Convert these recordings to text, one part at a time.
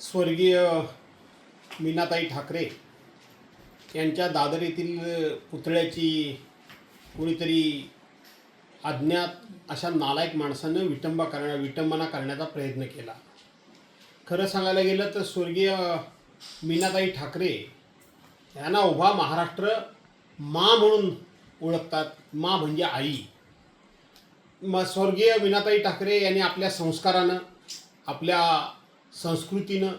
स्वर्गीय मीनाताई ठाकरे यांच्या दादर येथील पुतळ्याची कोणीतरी अज्ञात अशा नालायक माणसानं विटंबना करण्याचा प्रयत्न केला। खरं सांगायला गेलं तर स्वर्गीय मीनाताई ठाकरे यांना उभा महाराष्ट्र माँ म्हणून ओळखतात। माँ म्हणजे आई। स्वर्गीय मीनाताई ठाकरे यांनी आपल्या संस्कारानं, आपल्या संस्कृतीनं,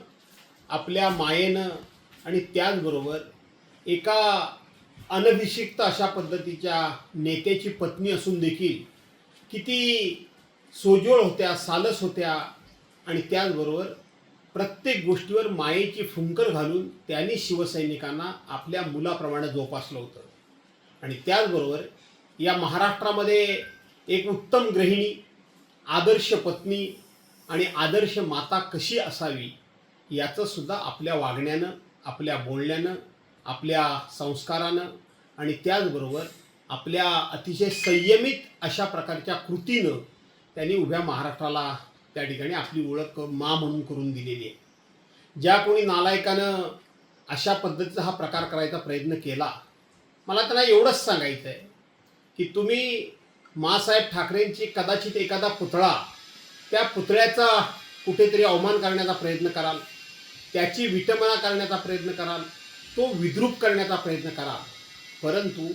आपल्या मायेनं आणि त्याचबरोबर एका अनभिषिक्त अशा पद्धतीच्या नेत्याची पत्नी असून देखील किती सोजवळ होत्या, सालस होत्या आणि त्याचबरोबर प्रत्येक गोष्टीवर मायेची फुंकर घालून त्यांनी शिवसैनिकांना आपल्या मुलाप्रमाणे जोपासलं होतं। आणि त्याचबरोबर या महाराष्ट्रामध्ये एक उत्तम गृहिणी, आदर्श पत्नी आणि आदर्श माता कशी असावी याचं सुद्धा आपल्या वागण्यानं, आपल्या बोलण्यानं, आपल्या संस्कारानं आणि त्याचबरोबर आपल्या अतिशय संयमित अशा प्रकारच्या कृतीनं त्यांनी उभ्या महाराष्ट्राला त्या ठिकाणी आपली ओळख माँ म्हणून करून दिलेली आहे। ज्या कोणी नालायकानं अशा पद्धतीचा हा प्रकार करायचा प्रयत्न केला, मला त्यांना एवढंच सांगायचं आहे की तुम्ही माँसाहेब ठाकरेंची कदाचित एखादा पुतळा, त्या पुतळ्याचा कुठेतरी अवमान करण्याचा प्रयत्न कराल, त्याची विटंबना करण्याचा प्रयत्न कराल, तो विद्रूप करण्याचा प्रयत्न कराल, परंतु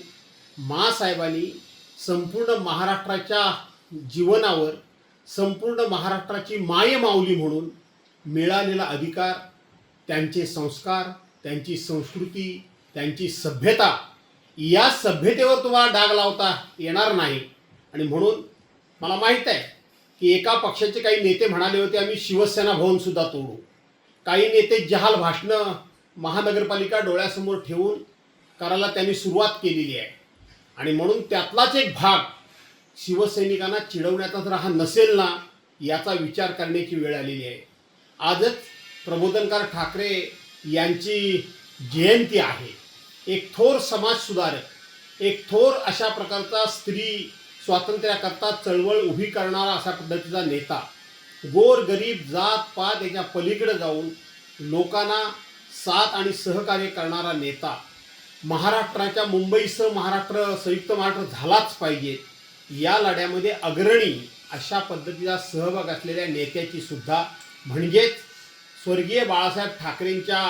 माँसाहेबांनी संपूर्ण महाराष्ट्राच्या जीवनावर, संपूर्ण महाराष्ट्राची मायमाऊली म्हणून मिळालेला अधिकार, त्यांचे संस्कार, त्यांची संस्कृती, त्यांची सभ्यता, या सभ्यतेवर तुम्हाला डाग लावता येणार नाही। आणि म्हणून मला माहीत आहे की एका पक्षाचे काही नेते म्हणाले होते आम्ही शिवसेना भवनसुद्धा तोडू। काही नेते जहाल भाषणं महानगरपालिका डोळ्यासमोर ठेवून करायला त्यांनी सुरुवात केलेली आहे। आणि म्हणून त्यातलाच एक भाग शिवसैनिकांना चिडवण्याचा जर हा नसेल ना, याचा विचार करण्याची वेळ आलेली आहे। आजच प्रबोधनकार ठाकरे यांची जयंती आहे। एक थोर समाजसुधारक, एक थोर अशा प्रकारचा स्त्री स्वातंत्र्याकरता चळवळ उभी करणारा अशा पद्धतीचा नेता, गोर गरीब जात पात याच्या पलीकडे जाऊन लोकांना साथ आणि सहकार्य करणारा नेता, महाराष्ट्राच्या मुंबईसह महाराष्ट्र, संयुक्त महाराष्ट्र झालाच पाहिजे या लढ्यामध्ये अग्रणी अशा पद्धतीचा सहभाग असलेल्या नेत्याची सुद्धा, म्हणजेच स्वर्गीय बाळासाहेब ठाकरेंच्या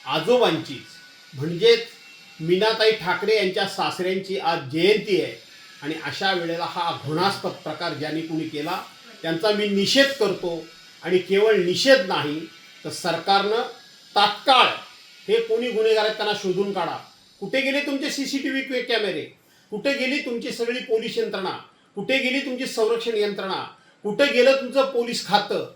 आजोबांचीच, म्हणजेच मीनाताई ठाकरे यांच्या सासऱ्यांची आज जयंती आहे। आणि अशा वेळेला हा घृणास्पद प्रकार ज्यांनी कोणी केला त्यांचा मी निषेध करतो। आणि केवळ निषेध नाही तर सरकारनं तात्काळ हे कोणी गुन्हेगार आहेत त्यांना शोधून काढा। कुठे गेले तुमचे CCTV कॅमेरे? कुठे गेली तुमची सगळी पोलीस यंत्रणा? कुठे गेली तुमची संरक्षण यंत्रणा? कुठे गेलं तुमचं पोलीस खातं?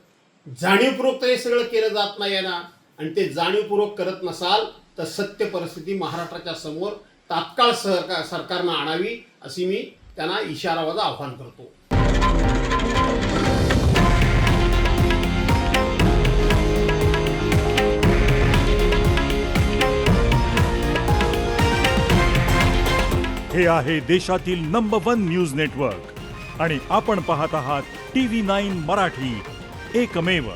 जाणीवपूर्वक हे सगळं केलं जात नाही ना, आणि ते जाणीवपूर्वक करत नसाल तर सत्य परिस्थिती महाराष्ट्राच्या समोर तात्काळ सरकारनं आणावी अशी मी त्यांना इशारावाचं आव्हान करतो। हे आहे देशातील नंबर 1 न्यूज नेटवर्क आणि आपण पाहत आहात TV9 मराठी, एकमेव।